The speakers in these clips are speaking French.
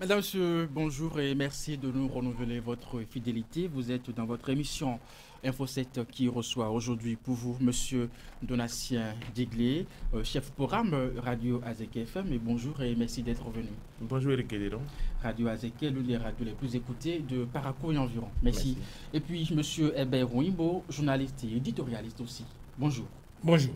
Madame, monsieur, bonjour et merci de nous renouveler votre fidélité. Vous êtes dans votre émission Info 7 qui reçoit aujourd'hui pour vous monsieur Donatien Diglé, chef programme Radio Azeke FM. Et bonjour et merci d'être venu. Bonjour Eric Guédéron. Radio Azeke, l'une des radios les plus écoutées de Parakou et environ. Merci. Et puis monsieur Hébert Rouimbo, journaliste et éditorialiste aussi. Bonjour. Bonjour.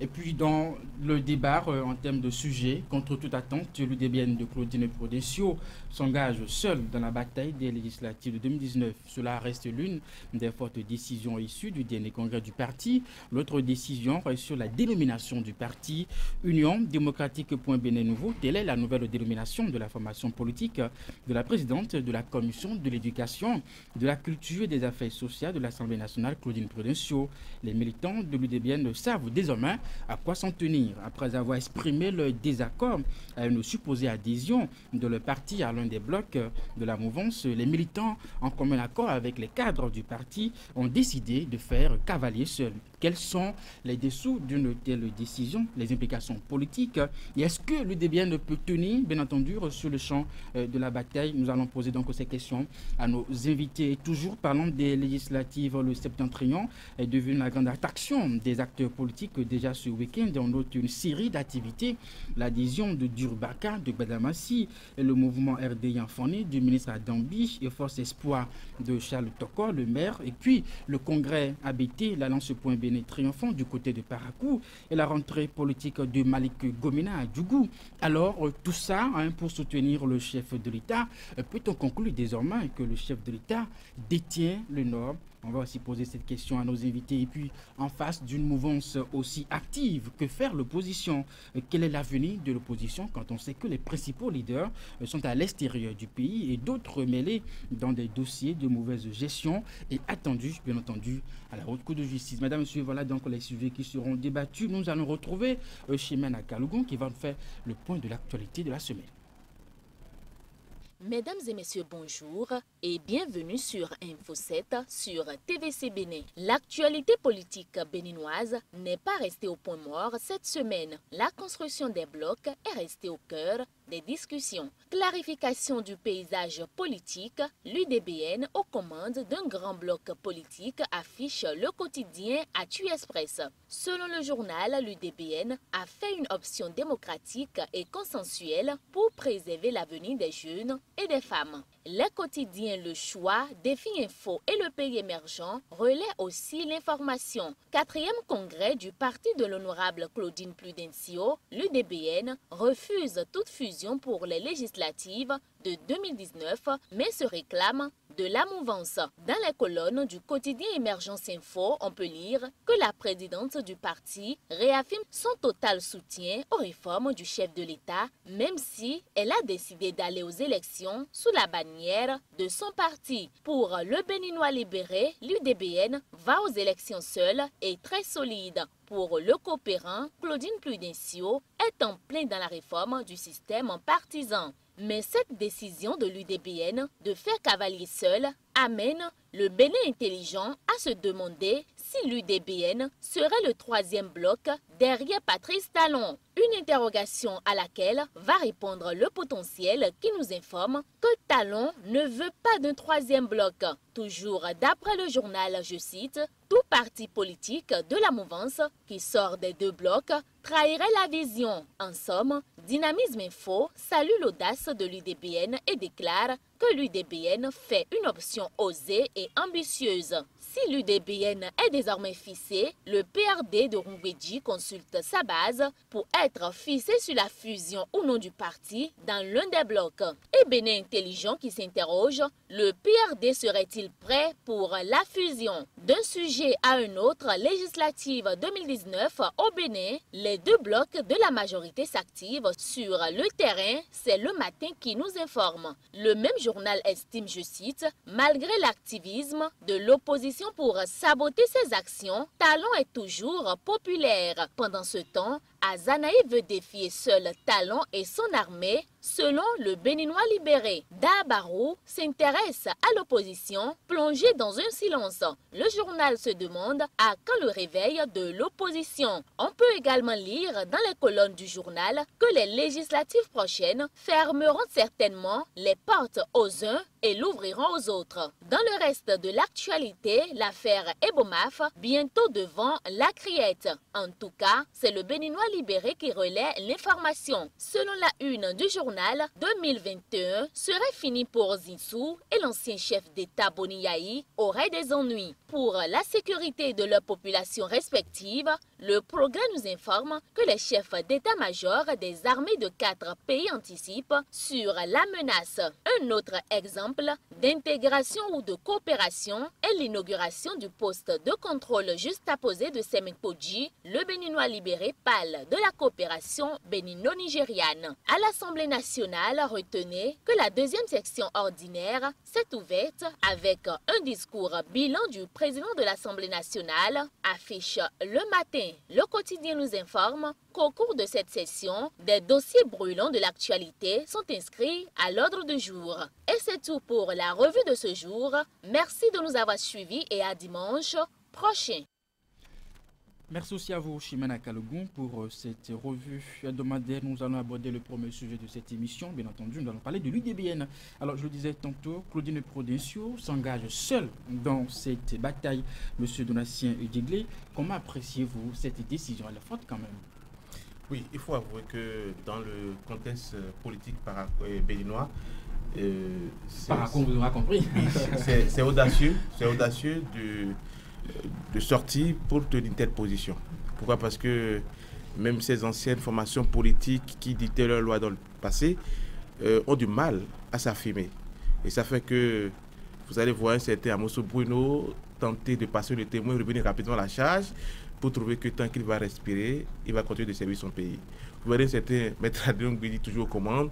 Et puis dans le débat en termes de sujet, contre toute attente, l'UDBN de Claudine Prudencio s'engage seul dans la bataille des législatives de 2019. Cela reste l'une des fortes décisions issues du dernier congrès du parti. L'autre décision est sur la dénomination du parti Union démocratique.Bénin Nouveau. Telle est la nouvelle dénomination de la formation politique de la présidente de la commission de l'éducation, de la culture et des affaires sociales de l'Assemblée nationale, Claudine Prudencio. Les militants de l'UDBN savent désormais à quoi s'en tenir après avoir exprimé leur désaccord à une supposée adhésion de leur parti à l'un des blocs de la mouvance. Les militants, en commun accord avec les cadres du parti, ont décidé de faire cavalier seul. Quels sont les dessous d'une telle décision, les implications politiques et est-ce que l'UDBN peut tenir, bien entendu, sur le champ de la bataille? Nous allons poser donc ces questions à nos invités. Et toujours parlant des législatives, le septentrion est devenu la grande attraction des acteurs politiques. Déjà ce week-end, on note une série d'activités. L'adhésion de Durbaka, de Gbadamassi, et le mouvement RDI Enfoné du ministre Adambi et Force Espoir de Charles Tokor, le maire. Et puis le congrès ABT, l'Alliance.Bénin triomphant du côté de Parakou et la rentrée politique de Malik Gomina à Djougou. Alors tout ça pour soutenir le chef de l'État. Peut-on conclure désormais que le chef de l'État détient le Nord? On va aussi poser cette question à nos invités. Et puis, en face d'une mouvance aussi active, que faire l'opposition? Quel est l'avenir de l'opposition quand on sait que les principaux leaders sont à l'extérieur du pays et d'autres mêlés dans des dossiers de mauvaise gestion et attendus, bien entendu, à la haute cour de justice? Madame, monsieur, voilà donc les sujets qui seront débattus. Nous allons retrouver Chimène Kalougon qui va nous faire le point de l'actualité de la semaine. Mesdames et messieurs, bonjour et bienvenue sur Info 7 sur TVC Bénin. L'actualité politique béninoise n'est pas restée au point mort cette semaine. La construction des blocs est restée au cœur des discussions. Clarification du paysage politique, l'UDBN aux commandes d'un grand bloc politique affiche le quotidien Actu Express. Selon le journal, l'UDBN a fait une option démocratique et consensuelle pour préserver l'avenir des jeunes et des femmes. Les quotidiens Le Choix, Défi Info et Le Pays Émergent relaient aussi l'information. 4e congrès du parti de l'honorable Claudine Prudencio, l'UDBN refuse toute fusion pour les législatives de 2019, mais se réclame de la mouvance. Dans les colonnes du quotidien Émergence Info, on peut lire que la présidente du parti réaffirme son total soutien aux réformes du chef de l'État, même si elle a décidé d'aller aux élections sous la bannière de son parti. Pour le Béninois libéré, l'UDBN va aux élections seule et très solide. Pour le coopérant, Claudine Prudencio est en plein dans la réforme du système partisan. Mais cette décision de l'UDBN de faire cavalier seul amène le Bénin intelligent à se demander si l'UDBN serait le 3e bloc derrière Patrice Talon. Une interrogation à laquelle va répondre le potentiel qui nous informe que Talon ne veut pas d'un 3e bloc. Toujours d'après le journal, je cite, « Tout parti politique de la mouvance qui sort des 2 blocs trahirait la vision. » En somme, Dynamisme Info salue l'audace de l'UDBN et déclare que l'UDBN fait une option osée et ambitieuse. Si l'UDBN est désormais fixé, le PRD de Rungweji consulte sa base pour être fixé sur la fusion ou non du parti dans l'un des blocs. Et Bénin intelligent qui s'interroge, le PRD serait-il prêt pour la fusion? D'un sujet à un autre, législative 2019 au Bénin, les 2 blocs de la majorité s'activent sur le terrain, c'est le matin qui nous informe. Le même journal estime, je cite, « Malgré l'activisme de l'opposition pour saboter ses actions, Talon est toujours populaire. » Pendant ce temps, Azanaï veut défier seul Talon et son armée, selon le Béninois libéré. Dabarou s'intéresse à l'opposition, plongée dans un silence. Le journal se demande à quand le réveil de l'opposition. On peut également lire dans les colonnes du journal que les législatives prochaines fermeront certainement les portes aux uns et l'ouvriront aux autres. Dans le reste de l'actualité, l'affaire Ebomaf, bientôt devant la criette. En tout cas, c'est le Béninois libéré qui relaie l'information. Selon la une du journal, 2021 serait fini pour Zinsou et l'ancien chef d'État Boniaï aurait des ennuis. Pour la sécurité de leurs populations respectives, le progrès nous informe que les chefs d'état-major des armées de 4 pays anticipent sur la menace. Un autre exemple d'intégration ou de coopération est l'inauguration du poste de contrôle juxtaposé de Semenkoji, le Béninois libéré parle de la coopération bénino-nigériane. À l'Assemblée nationale, retenez que la deuxième section ordinaire s'est ouverte avec un discours bilan du président de l'Assemblée nationale, affiche le matin. Le quotidien nous informe qu'au cours de cette session, des dossiers brûlants de l'actualité sont inscrits à l'ordre du jour. Et c'est tout pour la revue de ce jour. Merci de nous avoir suivis et à dimanche prochain. Merci aussi à vous, Chimana Kalogun, pour cette revue hebdomadaire. Nous allons aborder le premier sujet de cette émission. Bien entendu, nous allons parler de l'UDBN. Alors, je le disais tantôt, Claudine Prudencio s'engage seule dans cette bataille. Monsieur Donatien Udiglé, comment appréciez-vous cette décision? Elle est forte quand même. Oui, il faut avouer que dans le contexte politique béninois, vous aurez compris. C'est audacieux de sortir pour tenir une telle position. Pourquoi? Parce que même ces anciennes formations politiques qui dictaient leurs lois dans le passé ont du mal à s'affirmer. Et ça fait que vous allez voir un certain Amoso Bruno tenter de passer le témoin et revenir rapidement à la charge pour trouver que tant qu'il va respirer, il va continuer de servir son pays. Vous verrez un certain Maître Adrien Guidi toujours aux commandes.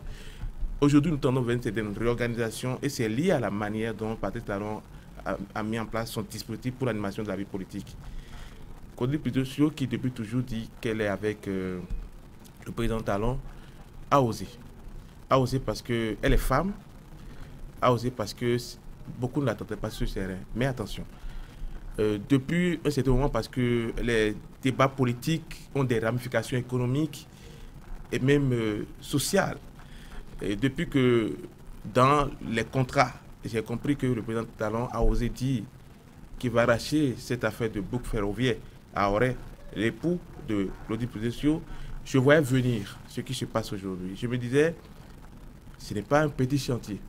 Aujourd'hui, nous tendons vers une certaine réorganisation et c'est lié à la manière dont Patrice Talon a mis en place son dispositif pour l'animation de la vie politique. Claudine Prudencio, qui depuis toujours dit qu'elle est avec le président Talon, a osé. A osé parce qu'elle est femme, a osé parce que beaucoup ne l'attendaient pas sur ce terrain. Mais attention, depuis un certain moment, parce que les débats politiques ont des ramifications économiques et même sociales. Et depuis que dans les contrats, j'ai compris que le président Talon a osé dire qu'il va arracher cette affaire de boucle ferroviaire à Auray, l'époux de Claudine Prudencio, je voyais venir ce qui se passe aujourd'hui. Je me disais, ce n'est pas un petit chantier.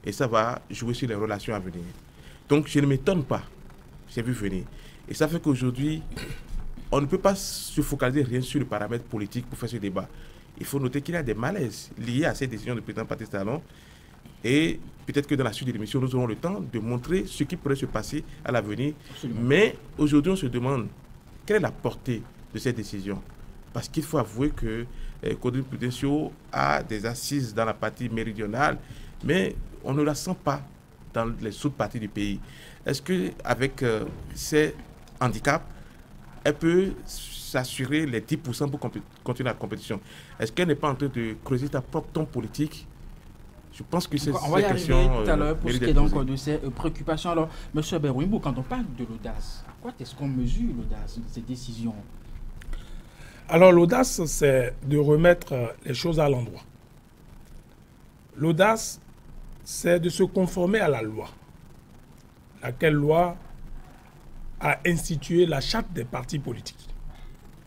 Et ça va jouer sur les relations à venir. Donc je ne m'étonne pas. J'ai vu venir. Et ça fait qu'aujourd'hui, on ne peut pas se focaliser rien sur le paramètre politique pour faire ce débat. Il faut noter qu'il y a des malaises liés à cette décision du président Patrice Talon. Et peut-être que dans la suite de l'émission, nous aurons le temps de montrer ce qui pourrait se passer à l'avenir. Mais aujourd'hui, on se demande quelle est la portée de cette décision. Parce qu'il faut avouer que Claudine Prudencio a des assises dans la partie méridionale, mais on ne la sent pas dans les autres parties du pays. Est-ce qu'avec ces handicaps, elle peut s'assurer les 10% pour continuer la compétition? Est-ce qu'elle n'est pas en train de creuser sa propre tombe politique? Je pense que c'est on va y arriver tout à l'heure pour ce qui est donc de ces préoccupations. Alors, M. Berouimbo, quand on parle de l'audace, à quoi est-ce qu'on mesure l'audace de ces décisions? Alors, l'audace, c'est de remettre les choses à l'endroit. L'audace, c'est de se conformer à la loi. Laquelle loi a institué la charte des partis politiques.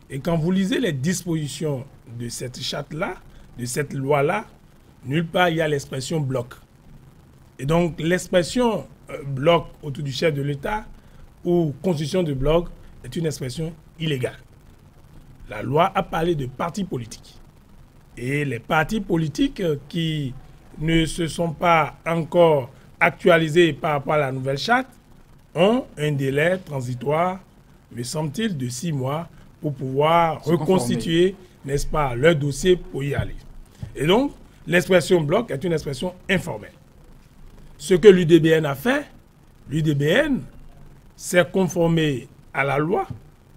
Et quand vous lisez les dispositions de cette charte-là, de cette loi-là, nulle part il y a l'expression bloc. Et donc l'expression bloc autour du chef de l'État ou constitution de bloc est une expression illégale. La loi a parlé de partis politiques. Et les partis politiques qui ne se sont pas encore actualisés par rapport à la nouvelle charte ont un délai transitoire, me semble-t-il, de 6 mois pour pouvoir reconstituer, n'est-ce pas, leur dossier pour y aller. Et donc, l'expression bloc est une expression informelle. Ce que l'UDBN a fait, l'UDBN s'est conformé à la loi,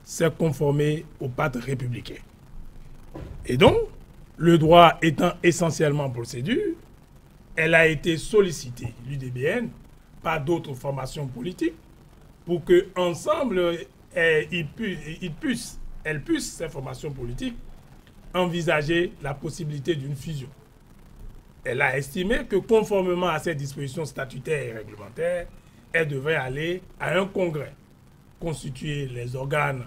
s'est conformé au pacte républicain. Et donc, le droit étant essentiellement procédure, elle a été sollicitée, l'UDBN, par d'autres formations politiques pour qu'ensemble, elles puissent, ces formations politiques, envisager la possibilité d'une fusion. Elle a estimé que conformément à ces dispositions statutaires et réglementaires, elle devrait aller à un congrès, constituer les organes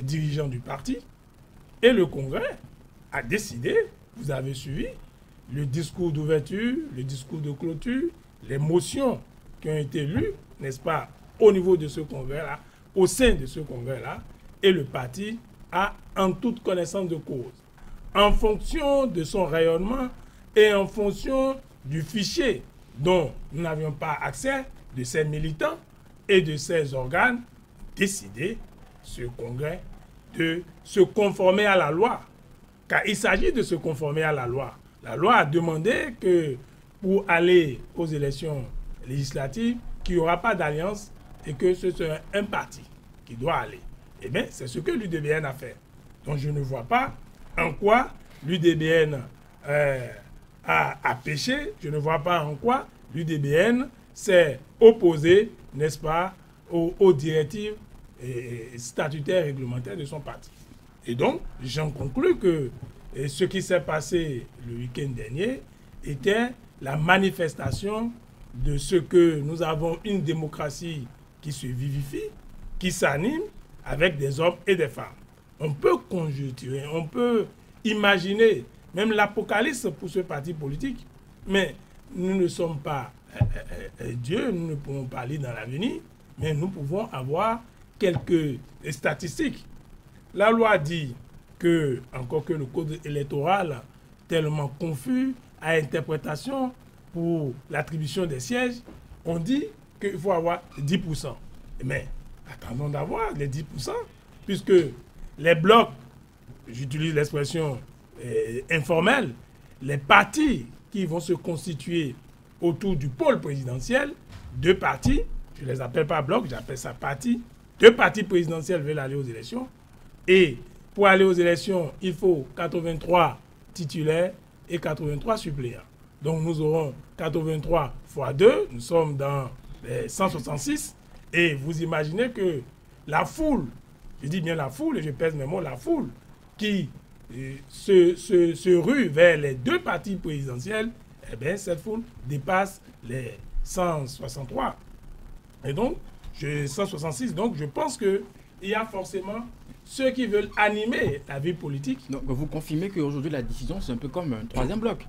dirigeants du parti, et le congrès a décidé, vous avez suivi, le discours d'ouverture, le discours de clôture, les motions qui ont été lues, n'est-ce pas, au niveau de ce congrès-là, au sein de ce congrès-là, et le parti a en toute connaissance de cause, en fonction de son rayonnement et en fonction du fichier dont nous n'avions pas accès, de ses militants et de ses organes, décidé, ce congrès, de se conformer à la loi. Car il s'agit de se conformer à la loi. La loi a demandé que pour aller aux élections législatives, qu'il n'y aura pas d'alliance et que ce sera un parti qui doit aller. Eh bien, c'est ce que l'UDBN a fait. Donc, je ne vois pas en quoi l'UDBN a péché. Je ne vois pas en quoi l'UDBN s'est opposé, n'est-ce pas, aux directives statutaires et réglementaires de son parti. Et donc, j'en conclus que ce qui s'est passé le week-end dernier était la manifestation de ce que nous avons une démocratie qui se vivifie, qui s'anime avec des hommes et des femmes. On peut conjecturer, on peut imaginer même l'apocalypse pour ce parti politique, mais nous ne sommes pas Dieu, nous ne pouvons pas aller dans l'avenir, mais nous pouvons avoir quelques statistiques. La loi dit que, encore que le code électoral, tellement confus à interprétation pour l'attribution des sièges, on dit qu'il faut avoir 10%. Mais attendons d'avoir les 10%, puisque les blocs, j'utilise l'expression informelle, les partis qui vont se constituer autour du pôle présidentiel, 2 partis, je ne les appelle pas blocs, j'appelle ça partis, 2 partis présidentiels veulent aller aux élections, et pour aller aux élections, il faut 83 titulaires et 83 suppléants. Donc nous aurons 83 fois 2, nous sommes dans 166, et vous imaginez que la foule, je dis bien la foule, et je pèse mes mots, la foule, qui se rue vers les 2 partis présidentiels, eh bien, cette foule dépasse les 163. Et donc, 166, donc je pense qu'il y a forcément ceux qui veulent animer la vie politique. Donc, vous confirmez qu'aujourd'hui, la décision, c'est un peu comme un 3e bloc?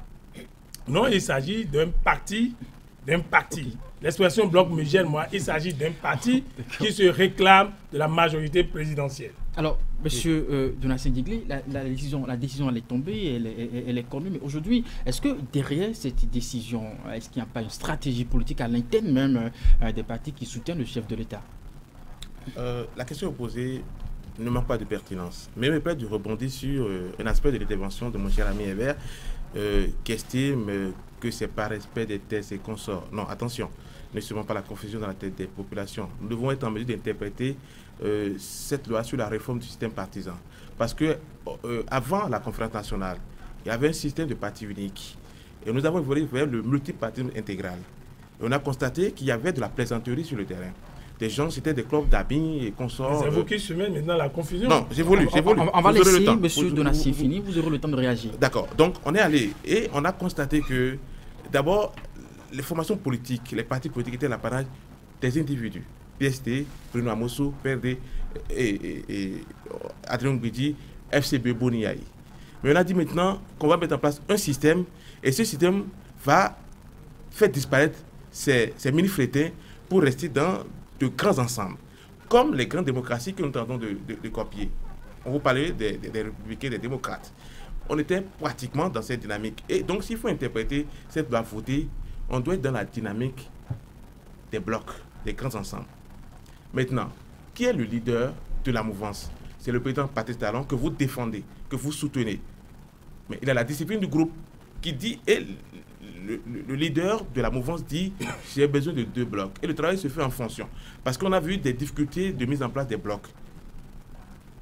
Non, il s'agit d'un parti. Okay. L'expression bloc me gêne, moi. Il s'agit d'un parti qui se réclame de la majorité présidentielle. Alors, monsieur Donatien Digli, la décision elle est tombée, elle est connue, mais aujourd'hui, est-ce que derrière cette décision, est-ce qu'il n'y a pas une stratégie politique à l'interne même des partis qui soutiennent le chef de l'État? La question posée ne manque pas de pertinence, mais me plaît de rebondir sur un aspect de l'intervention de mon cher ami Hébert, qui estime que c'est par respect des thèses et consorts. Non, attention, ne semons pas la confusion dans la tête des populations. Nous devons être en mesure d'interpréter cette loi sur la réforme du système partisan. Parce que avant la conférence nationale, il y avait un système de parti unique. Et nous avons évolué vers le multipartisme intégral. Et on a constaté qu'il y avait de la plaisanterie sur le terrain. Des gens, c'était des clubs d'amis et consorts. C'est vous qui semez maintenant la confusion. Non, j'évolue. On va laisser M. Donatien finir, vous aurez le temps de réagir. D'accord. Donc, on est allé et on a constaté que, d'abord, les formations politiques, les partis politiques étaient l'apanage des individus. PST, Bruno Amosso, PRD et Adrien Guidi, FCB Boniaï. Mais on a dit maintenant qu'on va mettre en place un système et ce système va faire disparaître ces mini-flétins pour rester dans de grands ensembles, comme les grandes démocraties que nous tentons de copier. On vous parlait des républicains, des démocrates. On était pratiquement dans cette dynamique. Et donc, s'il faut interpréter cette loi votée, on doit être dans la dynamique des blocs, des grands ensembles. Maintenant, qui est le leader de la mouvance? C'est le président Patrice Talon que vous défendez, que vous soutenez. Mais il a la discipline du groupe qui dit... Le leader de la mouvance dit « j'ai besoin de 2 blocs ». Et le travail se fait en fonction. Parce qu'on a vu des difficultés de mise en place des blocs.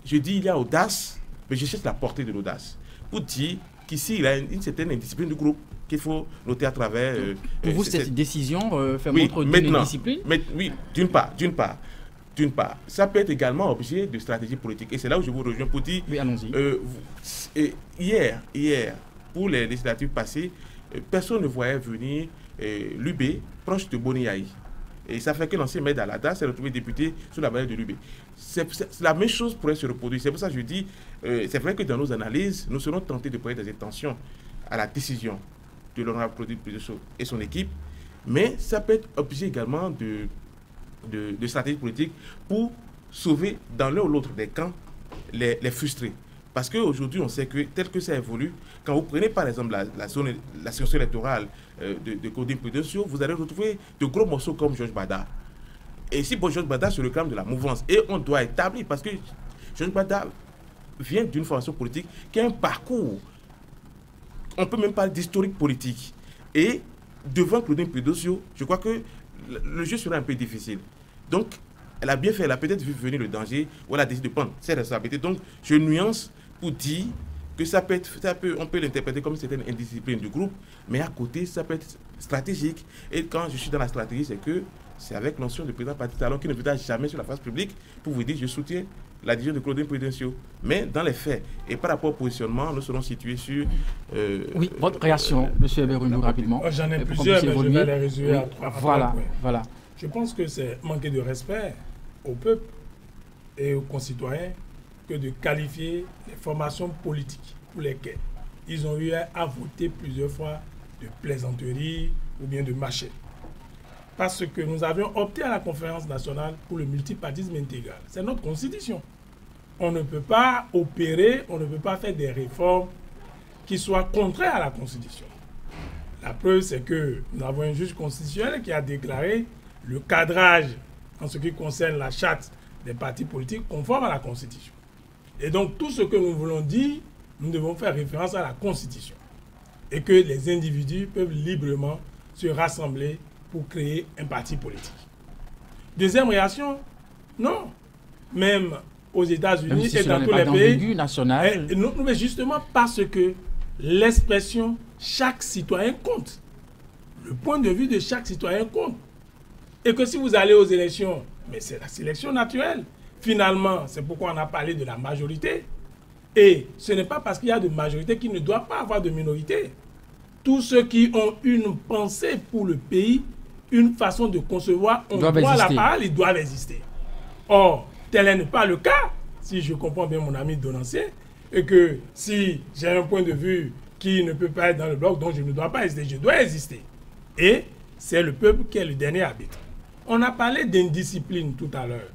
Je dis il y a audace, mais je cherche la portée de l'audace. pour dire qu'ici, il y a une certaine indiscipline du groupe qu'il faut noter à travers... Pour vous, cette décision fait montre d'une discipline? Oui, d'une part. Ça peut être également objet de stratégie politique. Et c'est là où je vous rejoins pour dire... Oui, allons-y. Hier, pour les législatives passées, personne ne voyait venir l'UB proche de Boniaï. Et ça fait que l'ancien maire d'Alada s'est retrouvé député sous la bannière de l'UB. La même chose pourrait se reproduire. C'est pour ça que je dis, c'est vrai que dans nos analyses, nous serons tentés de prêter des intentions à la décision de l'honorable Claudine Prédesseaux et son équipe, mais ça peut être objet également de stratégie politique pour sauver dans l'un ou l'autre des camps les frustrés. Parce qu'aujourd'hui, on sait que tel que ça évolue, quand vous prenez par exemple la séance électorale de Claudine Prédesseaux, vous allez retrouver de gros morceaux comme Georges Bada. Et si Georges Bada se réclame de la mouvance, et on doit établir, parce que Georges Bada vient d'une formation politique qui a un parcours, on peut même parler d'historique politique. Et devant Claudine Prédesseaux, je crois que le jeu sera un peu difficile. Donc, elle a bien fait, elle a peut-être vu venir le danger, ou elle a décidé de prendre ses responsabilités. Donc, je nuance pour dire que on peut l'interpréter comme une certaine indiscipline du groupe, mais à côté, ça peut être stratégique. Et quand je suis dans la stratégie, c'est avec l'ancien du président Patrice Talon qui ne viendra jamais sur la face publique pour vous dire je soutiens la décision de Claudine Prédesseaux. Mais dans les faits, et par rapport au positionnement, nous serons situés sur... oui, votre réaction, M. Eberundu, rapidement. J'en ai plusieurs, mais je vais les résumer à 3 points. Voilà. Je pense que c'est manquer de respect au peuple et aux concitoyens que de qualifier les formations politiques pour lesquelles ils ont eu à voter plusieurs fois de plaisanterie ou bien de marché. Parce que nous avions opté à la conférence nationale pour le multipartisme intégral. C'est notre constitution. On ne peut pas opérer, on ne peut pas faire des réformes qui soient contraires à la constitution. La preuve, c'est que nous avons un juge constitutionnel qui a déclaré le cadrage en ce qui concerne la charte des partis politiques conforme à la constitution. Et donc, tout ce que nous voulons dire, nous devons faire référence à la constitution. Et que les individus peuvent librement se rassembler pour créer un parti politique. Deuxième réaction, non. Même aux États-Unis et dans tous les pays. National. Non, mais justement parce que l'expression chaque citoyen compte. Le point de vue de chaque citoyen compte. Et que si vous allez aux élections, mais c'est la sélection naturelle. Finalement, c'est pourquoi on a parlé de la majorité. Et ce n'est pas parce qu'il y a de majorité qu'il ne doit pas avoir de minorité. Tous ceux qui ont une pensée pour le pays, une façon de concevoir, on doit la parole, ils doivent exister. Or, tel n'est pas le cas, si je comprends bien mon ami Donancier, et que si j'ai un point de vue qui ne peut pas être dans le bloc, donc je ne dois pas exister, je dois exister. Et c'est le peuple qui est le dernier arbitre. On a parlé d'indiscipline tout à l'heure.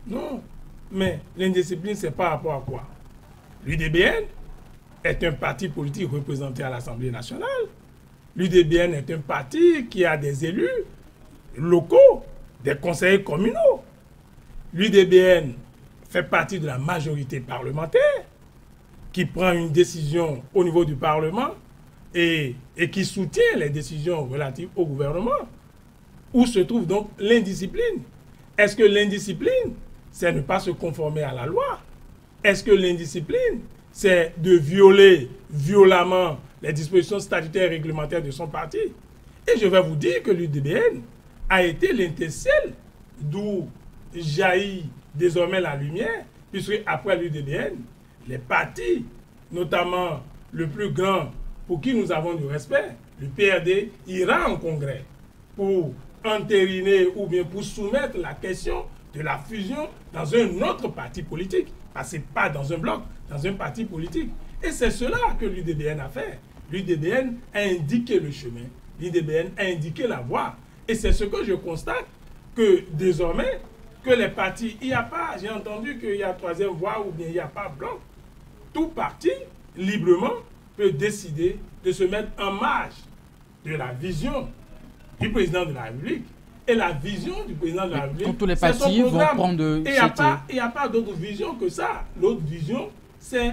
Non, mais l'indiscipline, c'est par rapport à quoi? L'UDBN est un parti politique représenté à l'Assemblée nationale. L'UDBN est un parti qui a des élus locaux, des conseillers communaux. L'UDBN fait partie de la majorité parlementaire qui prend une décision au niveau du Parlement et qui soutient les décisions relatives au gouvernement. Où se trouve donc l'indiscipline? Est-ce que l'indiscipline, c'est ne pas se conformer à la loi? Est-ce que l'indiscipline, c'est de violer violemment les dispositions statutaires et réglementaires de son parti? Et je vais vous dire que l'UDBN a été l'intercelle d'où jaillit désormais la lumière, puisque après l'UDBN, les partis, notamment le plus grand pour qui nous avons du respect, le PRD, ira en congrès pour entériner ou bien pour soumettre la question de la fusion dans un autre parti politique. Parce que pas dans un bloc, dans un parti politique. Et c'est cela que l'UDBN a fait. L'UDBN a indiqué le chemin. L'UDBN a indiqué la voie. Et c'est ce que je constate, que désormais, que les partis, il n'y a pas, j'ai entendu qu'il y a troisième voie ou bien il n'y a pas bloc. Tout parti, librement, peut décider de se mettre en marge de la vision du président de la République. Et la vision du président de la République, tous les partis vont prendre de... Et il n'y a pas d'autre vision que ça. L'autre vision, c'est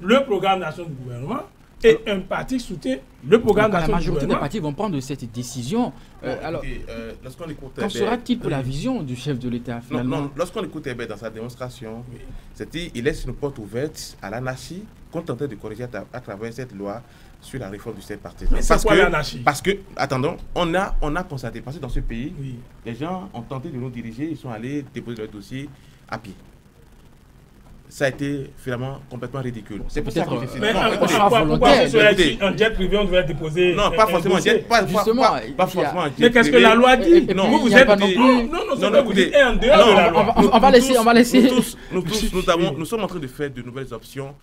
le programme national du gouvernement, Et un parti soutient le programme La national du majorité des gouvernement. partis vont prendre cette décision. Alors, lorsqu'on écoute qu'en sera-t-il pour la vision du chef de l'État finalement? Non, lorsqu'on écoute Hébert dans sa démonstration, c'est-à-dire il laisse une porte ouverte à l'anarchie qu'on tentait de corriger à travers cette loi sur la réforme du système partisan. Mais c'est quoi l'anarchie? Parce que, attendons, on a constaté, parce que dans ce pays, Oui. les gens ont tenté de nous diriger, ils sont allés déposer leur dossier à pied. Ça a été finalement complètement ridicule. C'est pour ça que je Mais volontaire. pourquoi sur un jet privé on devrait déposer non, pas forcément un jet, pas forcément un jet. Mais qu'est-ce que la loi dit? Et Non, puis, vous il y a êtes pas non plus- non, vous dites en dehors de la loi. On va laisser. Nous sommes en train de faire de nouvelles options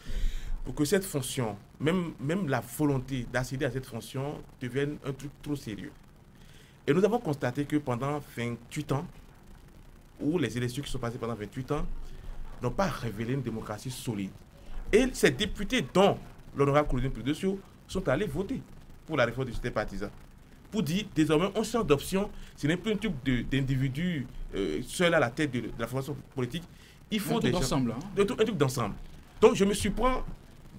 pour que cette fonction, même la volonté d'accéder à cette fonction, devienne un truc trop sérieux. Et nous avons constaté que pendant 28 ans, où les élections qui sont passées pendant 28 ans, n'ont pas révélé une démocratie solide. Et ces députés, dont l'honorable Claudine Prudencio, sont allés voter pour la réforme du système partisan. Pour dire, désormais, on change d'option, ce n'est plus un truc d'individus seuls à la tête de la formation politique. Il faut des gens... Un truc d'ensemble. Donc, je me surprends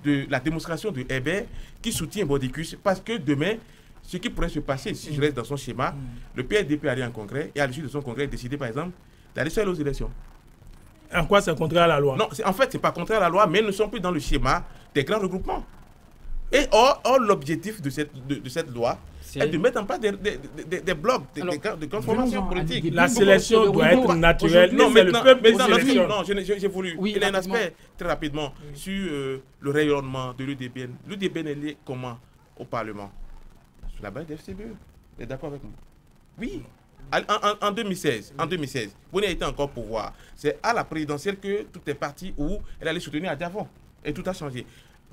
de la démonstration de Hébert qui soutient Bordicus parce que demain, ce qui pourrait se passer, si je reste dans son schéma, le PRDP aller en congrès et à l'issue de son congrès décider, par exemple, d'aller seul aux élections. En quoi c'est contraire à la loi? Non, en fait, ce n'est pas contraire à la loi, mais nous ne sommes plus dans le schéma des grands regroupements. Et or l'objectif de cette loi est de mettre en place des blocs, des grandes formations politiques. La sélection doit être naturelle. Non, mais le peuple non, j'ai voulu. Oui, il y a un aspect, très rapidement, sur le rayonnement de l'UDBN. L'UDBN est lié comment au Parlement? Sur la base de FCBE. Vous êtes d'accord avec moi? Oui. En 2016, vous n'avez été encore au pouvoir. C'est à la présidentielle que tout est parti où elle allait soutenir à Diavon. Et tout a changé.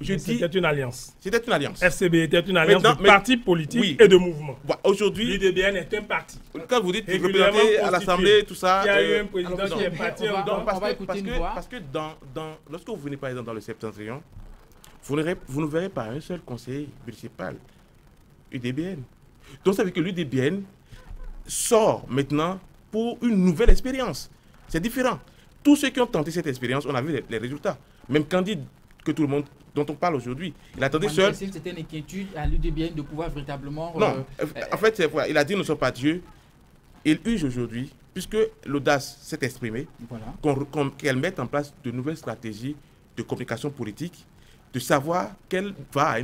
C'était une alliance. C'était une alliance. FCB était une alliance de partis politiques et de mouvements. Aujourd'hui, l'UDBN est un parti. Quand vous dites représenter à l'Assemblée, tout ça. Il y a eu un président qui est parti en temps. Parce que lorsque vous venez par exemple dans le Septentrion, vous ne verrez pas un seul conseiller municipal UDBN. Donc ça veut dire que l'UDBN sort maintenant pour une nouvelle expérience. C'est différent. Tous ceux qui ont tenté cette expérience, on a vu les résultats. Même Candide, que tout le monde, dont on parle aujourd'hui, il attendait seul. C'était une inquiétude à l'UDBN de pouvoir véritablement... Non, en fait, c'est vrai. Il a dit nous ne sommes pas Dieu. Il use aujourd'hui, puisque l'audace s'est exprimée, qu'elle mette en place de nouvelles stratégies de communication politique, de savoir qu'elle va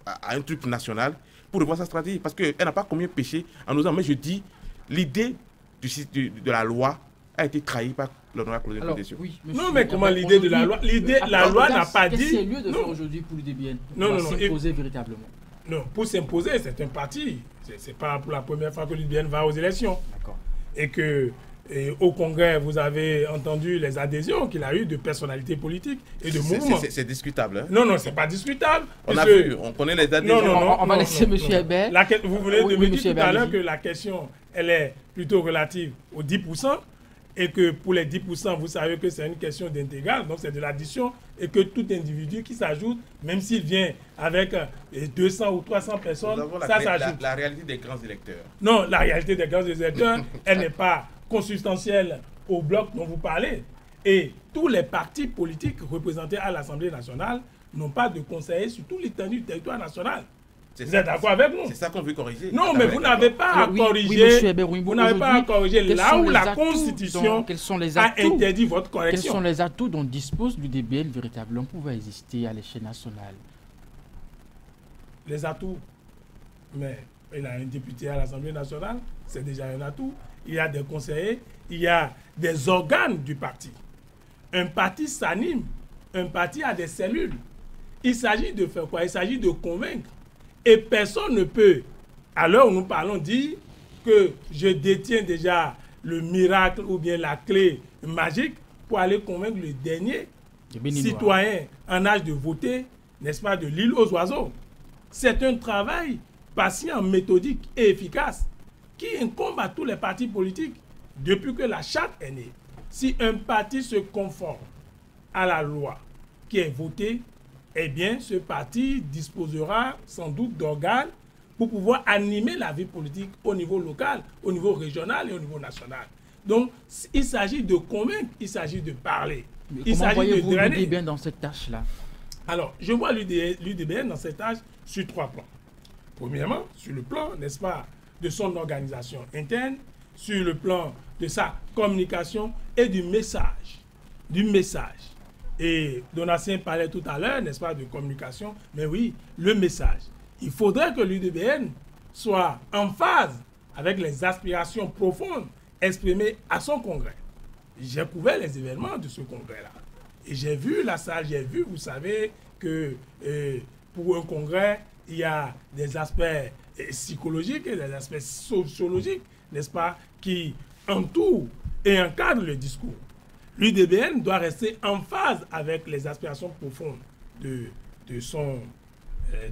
à un truc national pour revoir sa stratégie. Parce qu'elle n'a pas commis péché en osant. Mais je dis, l'idée de la loi a été trahie par l'honorable Claudine Prudencio. Non, mais comment l'idée de la loi? La loi n'a pas dit... C'est lieu de faire aujourd'hui pour l'UDBN. Non. S'imposer véritablement. Non, pour s'imposer, c'est un parti. C'est pas pour la première fois que l'UDBN va aux élections. D'accord. Et que au Congrès, vous avez entendu les adhésions qu'il a eues de personnalités politiques et de mouvements. C'est discutable. Hein? Non, c'est pas discutable. On a vu, on connaît les adhésions. On va laisser M. Hébert. Vous venez de me dire tout à l'heure que la question, elle est plutôt relative aux 10%. Et que pour les 10%, vous savez que c'est une question d'intégrale, donc c'est de l'addition, et que tout individu qui s'ajoute, même s'il vient avec 200 ou 300 personnes, ça s'ajoute. La réalité des grands électeurs. Non, la réalité des grands électeurs, elle n'est pas consubstantielle au bloc dont vous parlez. Et tous les partis politiques représentés à l'Assemblée nationale n'ont pas de conseillers sur tout l'étendue du territoire national. Vous êtes d'accord avec nous? C'est ça qu'on veut corriger. Non, mais vous n'avez pas à corriger. Vous n'avez pas à corriger là où la Constitution a interdit votre correction. Quels sont les atouts dont dispose l'UDBN véritablement pour pouvoir exister à l'échelle nationale? Les atouts. Mais il a un député à l'Assemblée nationale, c'est déjà un atout. Il y a des conseillers, il y a des organes du parti. Un parti s'anime, un parti a des cellules. Il s'agit de faire quoi? Il s'agit de convaincre. Et personne ne peut, à l'heure où nous parlons, dire que je détiens déjà le miracle ou bien la clé magique pour aller convaincre le dernier citoyen en âge de voter, n'est-ce pas, de l'île aux oiseaux. C'est un travail patient, méthodique et efficace qui incombe à tous les partis politiques depuis que la charte est née. Si un parti se conforme à la loi qui est votée, eh bien, ce parti disposera sans doute d'organes pour pouvoir animer la vie politique au niveau local, au niveau régional et au niveau national. Donc, il s'agit de convaincre, il s'agit de parler. Mais comment voyez-vous l'UDBN dans cette tâche-là? Alors, je vois l'UDBN dans cet âge sur 3 plans. Premièrement, sur le plan, n'est-ce pas, de son organisation interne, sur le plan de sa communication et du message. Et Donatien parlait tout à l'heure, n'est-ce pas, de communication, mais oui, le message. Il faudrait que l'UDBN soit en phase avec les aspirations profondes exprimées à son congrès. J'ai couvert les événements de ce congrès-là. Et j'ai vu la salle, vous savez, que pour un congrès, il y a des aspects psychologiques et des aspects sociologiques, n'est-ce pas, qui entourent et encadrent le discours. L'UDBN doit rester en phase avec les aspirations profondes de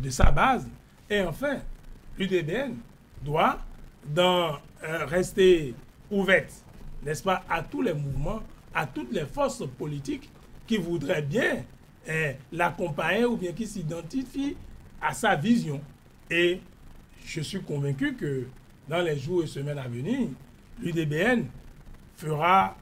sa base. Et enfin, l'UDBN doit rester ouverte, n'est-ce pas, à tous les mouvements, à toutes les forces politiques qui voudraient bien l'accompagner ou bien qui s'identifient à sa vision. Et je suis convaincu que dans les jours et semaines à venir, l'UDBN fera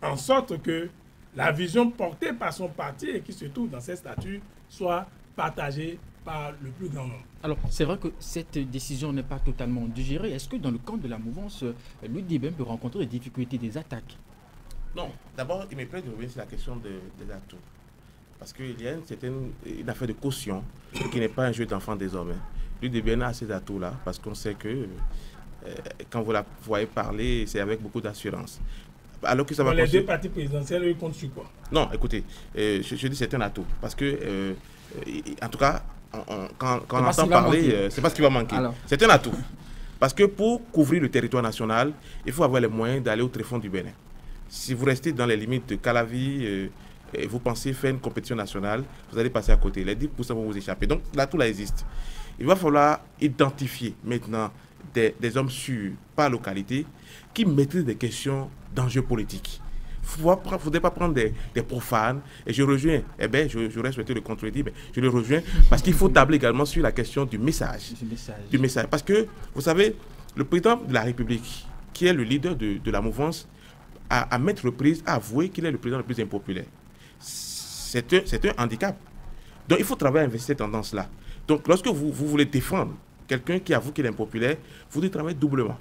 en sorte que la vision portée par son parti et qui se trouve dans ses statuts soit partagée par le plus grand nombre. Alors, c'est vrai que cette décision n'est pas totalement digérée. Est-ce que dans le camp de la mouvance, l'UDBN peut rencontrer des difficultés, des attaques? Non, d'abord, il me plaît de revenir sur la question des atouts. Parce qu'il y a une affaire de caution qui n'est pas un jeu d'enfant désormais. L'UDBN a ces atouts-là parce qu'on sait que quand vous la voyez parler, c'est avec beaucoup d'assurance. Alors que ça va les deux partis présidentiels, ils comptent sur quoi? Non, écoutez, je dis c'est un atout. Parce que, en tout cas, quand on entend parler, c'est pas ce qui va manquer. C'est un atout. Parce que pour couvrir le territoire national, il faut avoir les moyens d'aller au tréfonds du Bénin. Si vous restez dans les limites de Calavi et vous pensez faire une compétition nationale, vous allez passer à côté. Les 10% vont vous échapper. Donc l'atout là existe. Il va falloir identifier maintenant des hommes sûrs par localité qui maîtrisent des questions d'enjeux politiques. Il ne faudrait pas prendre des profanes. Et je rejoins, j'aurais souhaité le contredire, mais je le rejoins parce qu'il faut tabler également sur la question du message. Du message. Parce que, vous savez, le président de la République, qui est le leader de la mouvance, à maintes reprises a avoué qu'il est le président le plus impopulaire. C'est un handicap. Donc il faut travailler avec cette tendance-là. Donc lorsque vous voulez défendre quelqu'un qui avoue qu'il est impopulaire, vous devez travailler doublement.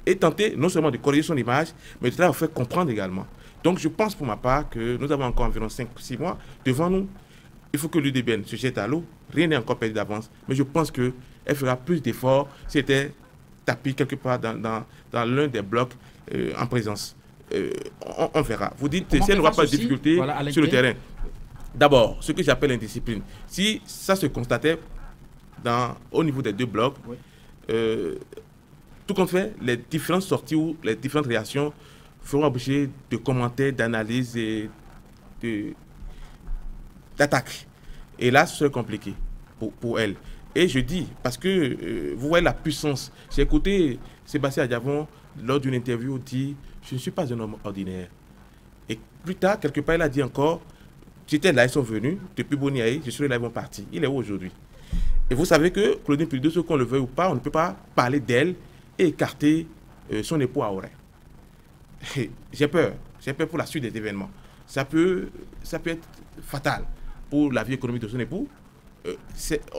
Et tenter non seulement de corriger son image, mais de faire comprendre également. Donc je pense pour ma part que nous avons encore environ 5-6 mois devant nous. Il faut que l'UDBN se jette à l'eau. Rien n'est encore perdu d'avance. Mais je pense qu'elle fera plus d'efforts si elle était tapée quelque part dans l'un des blocs en présence. On verra. Vous dites si elle n'aura pas de difficulté sur le terrain. D'abord, ce que j'appelle l'indiscipline. Si ça se constatait au niveau des deux blocs, oui. Tout compte fait, les différentes sorties ou les différentes réactions feront obligé de commentaires, d'analyses et d'attaques. Et là, ce serait compliqué pour elle. Et je dis, parce que vous voyez la puissance. J'ai écouté Sébastien Adjavon lors d'une interview dit « Je ne suis pas un homme ordinaire ». Et plus tard, quelque part, il a dit encore « J'étais là, ils sont venus, depuis Boniaï, je suis là, ils vont partir ». Il est où aujourd'hui? Et vous savez que Claudine Pulidot, ce qu'on le veuille ou pas, on ne peut pas parler d'elle et écarter son époux à Auray. J'ai peur pour la suite des événements. Ça peut être fatal pour la vie économique de son époux. Cette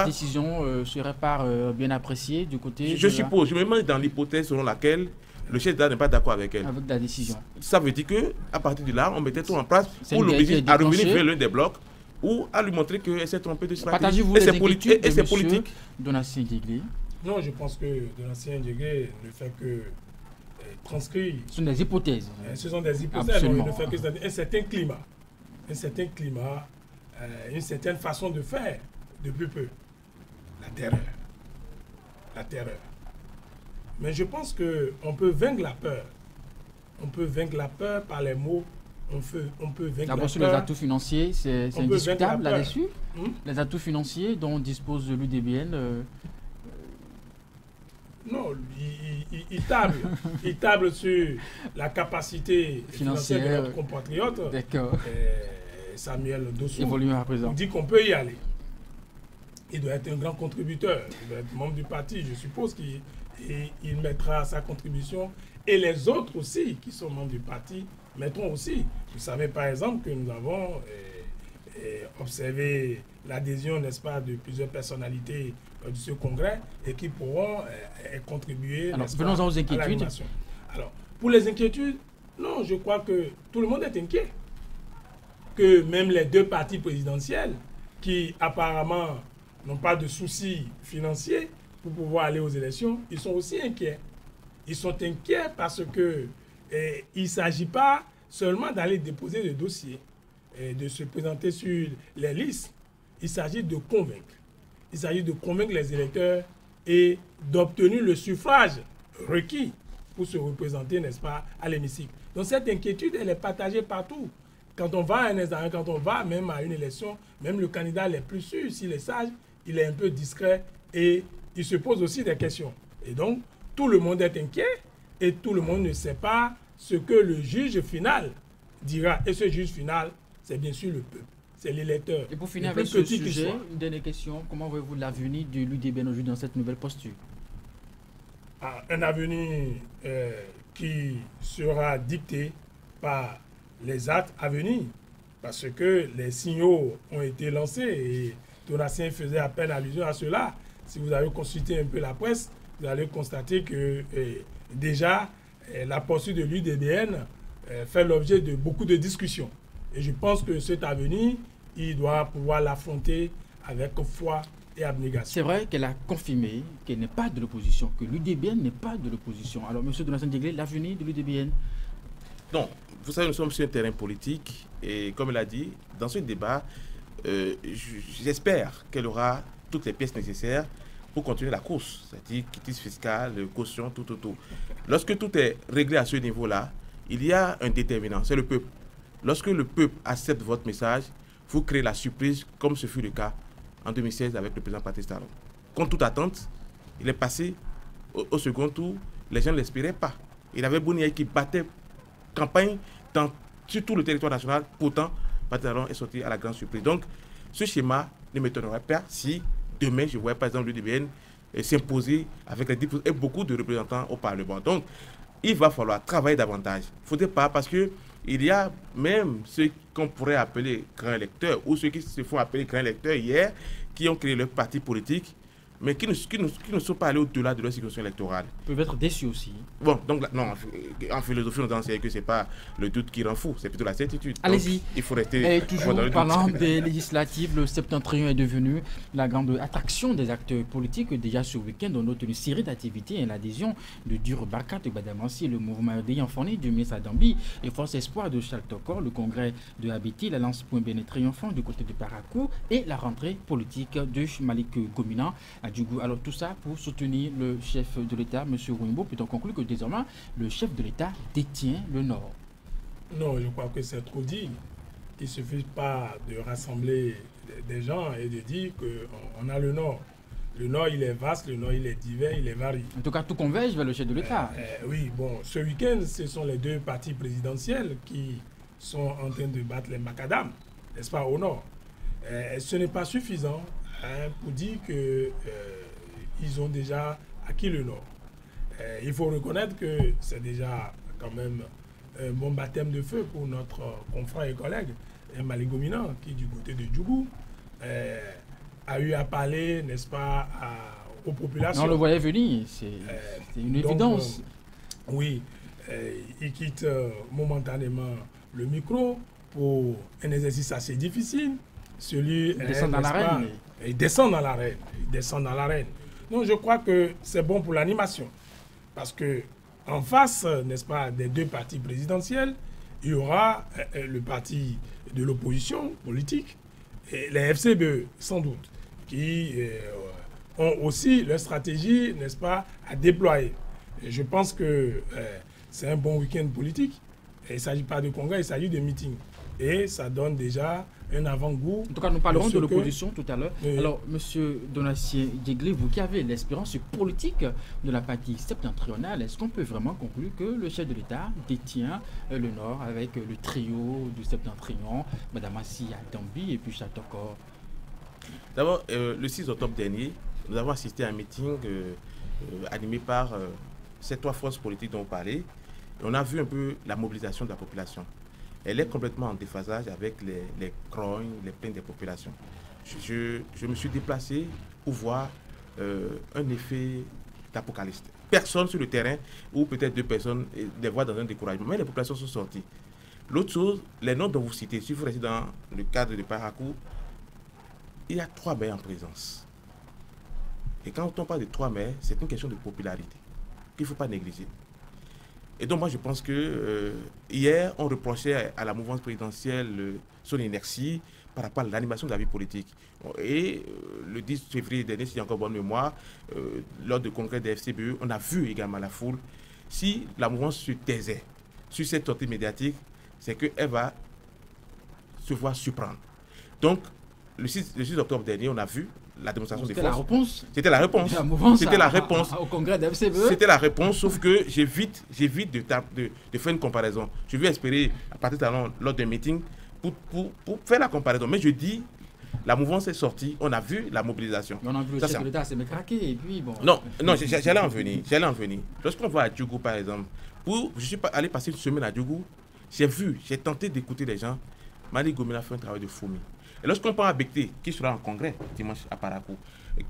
décision serait pas bien appréciée du côté... Je suppose, je me mets dans l'hypothèse selon laquelle le chef d'État n'est pas d'accord avec elle. Avec la décision. Ça veut dire qu'à partir de là, on mettait tout en place pour l'obliger à revenir vers l'un des blocs ou à lui montrer qu'elle s'est trompée de stratégie. Partagez-vous les inquiétudes de M. Donatien Ndiégué? Non, je pense que Donatien Ndiégué ne fait que transcrire... Ce sont des hypothèses. Ce sont des hypothèses. Non, il ne fait que un certain climat. Une certaine façon de faire depuis peu. La terreur. Mais je pense qu'on peut vaincre la peur. On peut vaincre la peur par les mots. On peut vaincre la peur. D'abord sur les atouts financiers, c'est indiscutable là-dessus. Les atouts financiers dont dispose l'UDBN. Non, il table sur la capacité financière de notre compatriote. D'accord. Samuel Dossou. Évoluons à présent. On dit qu'on peut y aller. Il doit être un grand contributeur. Il doit être membre du parti. Je suppose qu'il mettra sa contribution. Et les autres aussi, qui sont membres du parti, mettront aussi. Vous savez par exemple que nous avons observer l'adhésion, n'est-ce pas, de plusieurs personnalités de ce congrès et qui pourront contribuer. Alors, venons-en aux inquiétudes. Alors, pour les inquiétudes, non, je crois que tout le monde est inquiet. Que même les deux partis présidentiels, qui apparemment n'ont pas de soucis financiers pour pouvoir aller aux élections, ils sont aussi inquiets. Ils sont inquiets parce que il ne s'agit pas seulement d'aller déposer des dossiers et de se présenter sur les listes. Il s'agit de convaincre. Il s'agit de convaincre les électeurs et d'obtenir le suffrage requis pour se représenter, n'est-ce pas, à l'hémicycle. Donc cette inquiétude, elle est partagée partout. Quand on va à un examen, quand on va même à une élection, même le candidat le plus sûr, s'il est sage, il est un peu discret et il se pose aussi des questions. Et donc, tout le monde est inquiet et tout le monde ne sait pas ce que le juge final dira. Et ce juge final, c'est bien sûr le peuple, c'est l'électeur. Et pour finir avec ce sujet, une dernière question, comment voyez-vous l'avenir de l'UDBN aujourd'hui dans cette nouvelle posture? Un avenir qui sera dicté par les actes à venir, parce que les signaux ont été lancés et Donatien faisait à peine allusion à cela. Si vous avez consulté un peu la presse, vous allez constater que déjà la posture de l'UDBN fait l'objet de beaucoup de discussions. Et je pense que cet avenir, il doit pouvoir l'affronter avec foi et abnégation. C'est vrai qu'elle a confirmé qu'elle n'est pas de l'opposition, que l'UDBN n'est pas de l'opposition. Alors, M. Donatien Diéglé, l'avenir de l'UDBN? Non, vous savez, nous sommes sur un terrain politique et comme elle a dit, dans ce débat, j'espère qu'elle aura toutes les pièces nécessaires pour continuer la course, c'est-à-dire quitus fiscal, caution, tout. Lorsque tout est réglé à ce niveau-là, il y a un déterminant, c'est le peuple. Lorsque le peuple accepte votre message, vous créez la surprise, comme ce fut le cas en 2016 avec le président Patrice Talon. Contre toute attente, il est passé au second tour, les gens ne l'espéraient pas. Il avait Bouniaï qui battait campagne sur tout le territoire national, pourtant Patrice Talon est sorti à la grande surprise. Donc, ce schéma ne m'étonnerait pas si demain, je vois par exemple l'UDBN s'imposer avec les 10% et beaucoup de représentants au Parlement. Donc, il va falloir travailler davantage. Il ne faudrait pas, parce qu'il y a même ceux qu'on pourrait appeler grands électeurs, ou ceux qui se font appeler grands électeurs hier, qui ont créé leur parti politique, mais qui ne sont pas allés au-delà de leur circonscription électorale. Ils peuvent être déçus aussi. Bon, donc, non, en philosophie, on enseigne que ce n'est pas le doute qui rend fou, c'est plutôt la certitude. Allez-y. Il faut rester. Et toujours parlant des législatives, le septentrion est devenu la grande attraction des acteurs politiques. Déjà ce week-end, on note une série d'activités et l'adhésion de Duro Barkat de Badamansi, le mouvement RDI Enfant du ministre Adambi et Force Espoir de Chaltokor, le congrès de Habiti, l'Alliance Point Béné Triomphant du côté de Parakou et la rentrée politique de Malik Gomina à Djougou. Alors tout ça pour soutenir le chef de l'État, M. Rouimbo, peut-on conclure que désormais le chef de l'État détient le Nord? Non, je crois que c'est trop dit. Il ne suffit pas de rassembler des gens et de dire qu'on a le Nord. Le Nord, il est vaste, le Nord, il est divers, il est varié. En tout cas, tout converge vers le chef de l'État. Oui, bon, ce week-end, ce sont les deux partis présidentiels qui sont en train de battre les macadam, n'est-ce pas, au Nord. Ce n'est pas suffisant pour dire qu'ils ont déjà acquis le Nord. Il faut reconnaître que c'est déjà quand même un bon baptême de feu pour notre confrère et collègue Malik Gomina, qui du côté de Djougou a eu à parler, n'est-ce pas, aux populations. On le voyait venir, c'est une évidence. Oui, il quitte momentanément le micro pour un exercice assez difficile. Il descend dans l'arène. Il descend dans l'arène. Il descend dans l'arène. Donc je crois que c'est bon pour l'animation. Parce que en face, n'est-ce pas, des deux partis présidentiels, il y aura le parti de l'opposition politique et les FCBE, sans doute, qui ont aussi leur stratégie, n'est-ce pas, à déployer. Et je pense que c'est un bon week-end politique. Et il ne s'agit pas de congrès, il s'agit de meeting. Et ça donne déjà un avant-goût. En tout cas, nous parlerons de l'opposition tout à l'heure. Oui. Alors, M. Donatien Diéglé, vous qui avez l'expérience politique de la partie septentrionale, est-ce qu'on peut vraiment conclure que le chef de l'État détient le Nord avec le trio du septentrion, Mme Assi Adambi et puis Chaltokor? D'abord, le 6 octobre dernier, nous avons assisté à un meeting animé par ces trois forces politiques dont vous parlez. Et on a vu un peu la mobilisation de la population. elle est complètement en déphasage avec les crognes, les plaintes des populations. Je me suis déplacé pour voir un effet d'apocalypse. Personne sur le terrain, ou peut-être 2 personnes, les voient dans un découragement, mais les populations sont sorties. L'autre chose, les noms dont vous citez, si vous restez dans le cadre de Parakou, il y a 3 maires en présence. Et quand on parle de 3 maires, c'est une question de popularité qu'il ne faut pas négliger. Et donc moi je pense que hier, on reprochait à la mouvance présidentielle son inertie par rapport à l'animation de la vie politique. Et le 10 février dernier, si j'ai encore bonne mémoire, lors du congrès des FCBE, on a vu également la foule. Si la mouvance se taisait sur cette sortie médiatique, c'est qu'elle va se voir surprendre. Donc, le 6 octobre dernier, on a vu la démonstration des forces. C'était la réponse. C'était la réponse. Au congrès de FCBE. C'était la réponse, sauf que j'évite de faire une comparaison. Je vais espérer, à partir de là, lors d'un meeting, pour faire la comparaison. Mais je dis, la mouvance est sortie, on a vu la mobilisation. On a vu le chef de l'État s'est craqué et puis bon. Non, j'allais en venir. Lorsqu'on va à Djougou, par exemple, je suis allé passer une semaine à Djougou, j'ai tenté d'écouter les gens. Mali Gomina fait un travail de fourmi. Et lorsqu'on prend Abekté, qui sera en congrès dimanche à Parakou,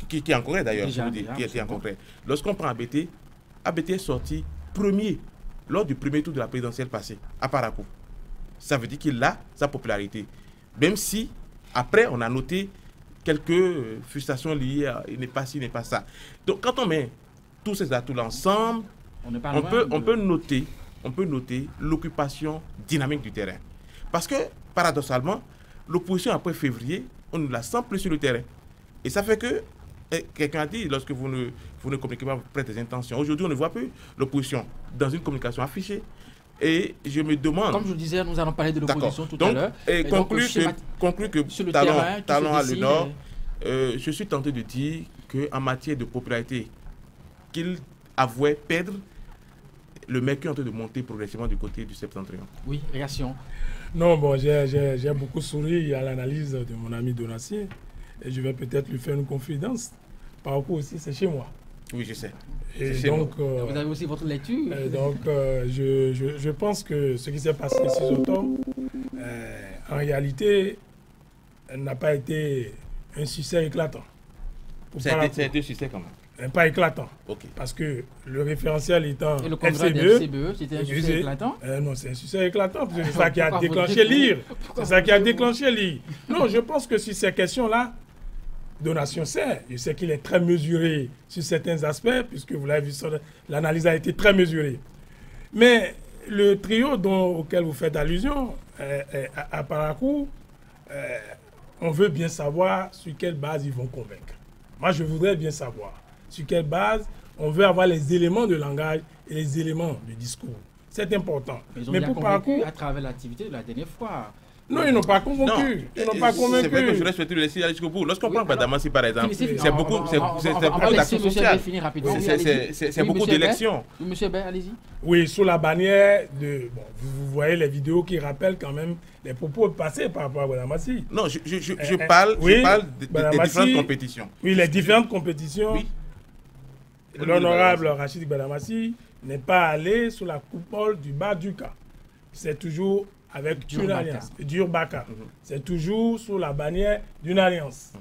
qui est en congrès d'ailleurs, qui est en congrès. Lorsqu'on prend Abekté est sorti premier lors du premier tour de la présidentielle passée à Parakou. Ça veut dire qu'il a sa popularité. Même si, après, on a noté quelques frustrations liées à il n'est pas ci, il n'est pas ça. Donc, quand on met tous ces atouts-là ensemble, on peut noter l'occupation dynamique du terrain. Parce que, paradoxalement, l'opposition après février, on ne la sent plus sur le terrain. Et ça fait que, quelqu'un a dit, lorsque vous ne communiquez pas près des intentions, aujourd'hui, on ne voit plus l'opposition dans une communication affichée. Et je me demande... Comme je le disais, nous allons parler de l'opposition tout à l'heure. Et conclure que Talon à le nord, je suis tenté de dire qu'en matière de popularité, qu'il avouait perdre, le mec est en train de monter progressivement du côté du septentrion. Oui, réaction. Non, bon, j'ai beaucoup souri à l'analyse de mon ami Donatien. Et je vais peut-être lui faire une confidence. Parakou aussi, c'est chez moi. Oui, je sais. Et donc, vous avez aussi votre lecture. Donc, je pense que ce qui s'est passé le 6 octobre, en réalité, n'a pas été un succès éclatant. Ça a été un succès quand même. Pas éclatant. Okay. Parce que le référentiel étant et le congrès FCBE, c'était un succès éclatant. Non, c'est un succès éclatant. C'est ça qui a déclenché l'IR. C'est ça qui a déclenché l'IR. Non, je pense que sur ces questions-là, Donatien sait. Je sais qu'il est très mesuré sur certains aspects, puisque vous l'avez vu, l'analyse a été très mesurée. Mais le trio auquel vous faites allusion, à Parakou, on veut bien savoir sur quelle base ils vont convaincre. Moi, je voudrais bien savoir sur quelle base on veut avoir les éléments de langage et les éléments de discours. C'est important. Mais pour Parakou, à travers l'activité de la dernière fois. Non, ils n'ont pas convaincu. Ils n'ont pas convaincu. C'est vrai que je reste le laisser aller jusqu'au bout. Lorsqu'on prend Badamassi, par exemple, c'est beaucoup d'action sociale. C'est beaucoup d'élections. Monsieur Hébert, allez-y. Oui, sous la bannière de... Bon, vous voyez les vidéos qui rappellent quand même les propos passés par rapport à Badamassi. Non, je parle des différentes compétitions. Oui, les différentes compétitions. Oui. L'honorable Rachid Badamassi n'est pas allé sous la coupole du Baduka. C'est toujours avec une alliance, d'Urbaka. C'est toujours sous la bannière d'une alliance.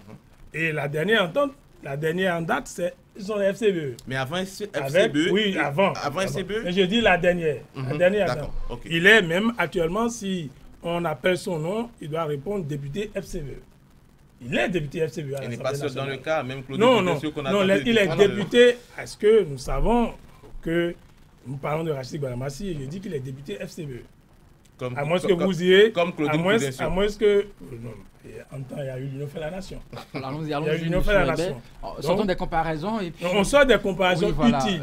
Et la dernière entente, la dernière en date, c'est son FCBE. Mais avant FCBE. Oui, avant FCBE. Mais je dis la dernière. La dernière. Okay. Il est même actuellement, si on appelle son nom, il doit répondre député FCBE. Il est député FCBE. Il n'est pas seul dans le cas, même Claude. Non, il est député. Est-ce que nous savons que nous parlons de Rachid Badamassi et je dis qu'il est député FCBE. À moins que vous disiez, à moins que... Non, en temps, il y a eu l'Union fait la nation. Il y a eu l'Union fait la nation. Sortons des comparaisons. Et puis... On sort des comparaisons utiles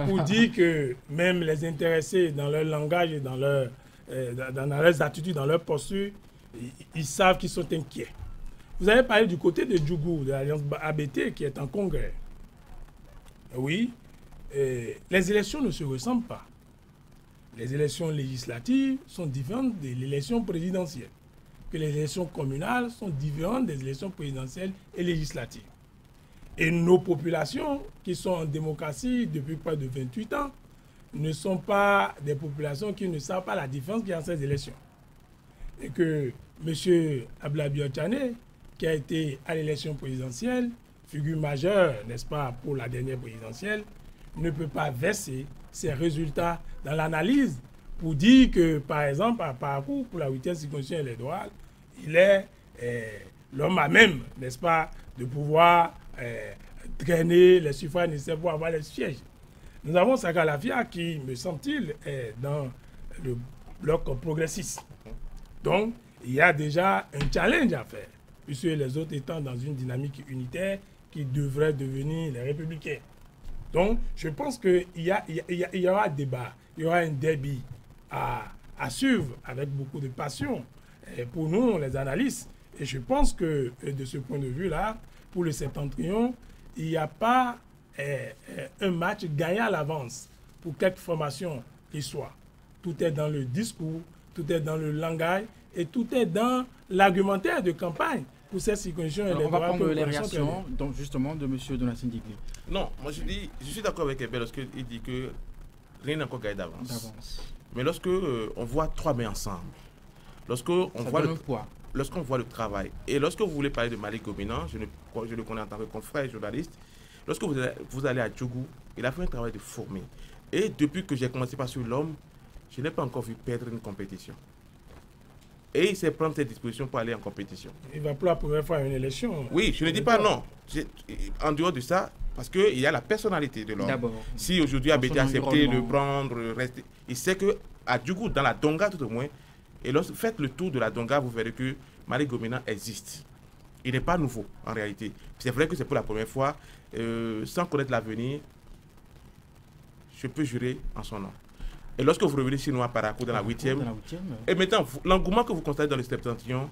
pour dire que même les intéressés dans leur langage et dans leurs attitudes, dans leur posture, ils savent qu'ils sont inquiets. Vous avez parlé du côté de Djougou, de l'Alliance ABT qui est en congrès. Oui, les élections ne se ressemblent pas. Les élections législatives sont différentes de l'élection présidentielle. Que les élections communales sont différentes des élections présidentielles et législatives. Et nos populations, qui sont en démocratie depuis près de 28 ans, ne sont pas des populations qui ne savent pas la différence qu'il y a entre ces élections. et que M. Abdoulaye Biotane, qui a été à l'élection présidentielle, figure majeure, n'est-ce pas, pour la dernière présidentielle, ne peut pas verser ses résultats dans l'analyse pour dire que, par exemple, à Parakou, pour la 8e circonscription électorale, il est l'homme à même, n'est-ce pas, de pouvoir traîner les suffrages nécessaires pour avoir les sièges. Nous avons Saka Lafia qui, me semble-t-il, est dans le bloc progressiste. Donc, il y a déjà un challenge à faire, puisque les autres étant dans une dynamique unitaire qui devrait devenir les républicains. Donc, je pense qu'il y aura débat, il y aura un débat à suivre avec beaucoup de passion pour nous, les analystes. Et je pense que de ce point de vue-là, pour le Septentrion, il n'y a pas un match gagné à l'avance pour quelque formation qu'il soit. Tout est dans le discours, tout est dans le langage et tout est dans l'argumentaire de campagne pour ces circonscriptions électorales. On va prendre les réactions donc, justement de M. Donatien Digley. Non, moi je suis d'accord avec Ebel lorsqu'il dit que rien n'est encore gagné d'avance. Mais lorsque on voit trois mains ensemble, lorsqu'on voit le travail, et lorsque vous voulez parler de Malick Gomina, je le connais en tant que confrère journaliste, lorsque vous allez à Djougou, il a fait un travail de fourmi. Et depuis que j'ai commencé par sur l'homme, je n'ai pas encore vu perdre une compétition. Et il sait prendre ses dispositions pour aller en compétition. Il va pour la première fois à une élection. Oui, je ne dis pas non. En dehors de ça, parce qu'il y a la personnalité de l'homme. Si aujourd'hui Abété a accepté de prendre, rester, il sait qu'à Djougou, dans la Donga tout au moins, et lorsque vous faites le tour de la Donga, vous verrez que Malick Gomina existe. Il n'est pas nouveau en réalité. C'est vrai que c'est pour la première fois. Sans connaître l'avenir, je peux jurer en son nom. Et lorsque vous revenez chez nous à Parakou dans la 8e, et maintenant, l'engouement que vous constatez dans le Septentrion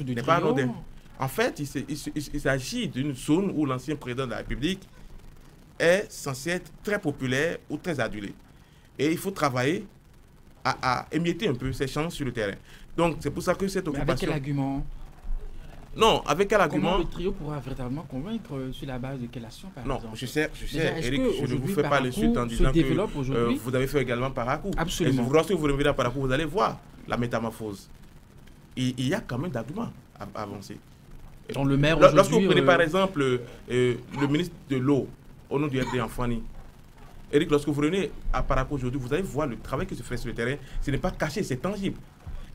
n'est pas anodin. En fait, il s'agit d'une zone où l'ancien président de la République est censé être très populaire ou très adulé. Et il faut travailler à émietter un peu ses chances sur le terrain. Donc, c'est pour ça que cette occupation... Mais avec quel argument? Non, avec quel argument? Comment le trio pourra véritablement convaincre sur la base de quelle action, par exemple? Non, je sais, Eric, je ne vous fais pas l'insulte en disant que vous avez fait également Parakou. Absolument. Et lorsque vous revenez à Parakou, vous allez voir la métamorphose. Il y a quand même d'arguments à avancer. Donc, le maire lorsque vous prenez par exemple le ministre de l'eau, au nom du FD Enfani, Eric, lorsque vous revenez à Parakou aujourd'hui, vous allez voir le travail qui se fait sur le terrain. Ce n'est pas caché, c'est tangible.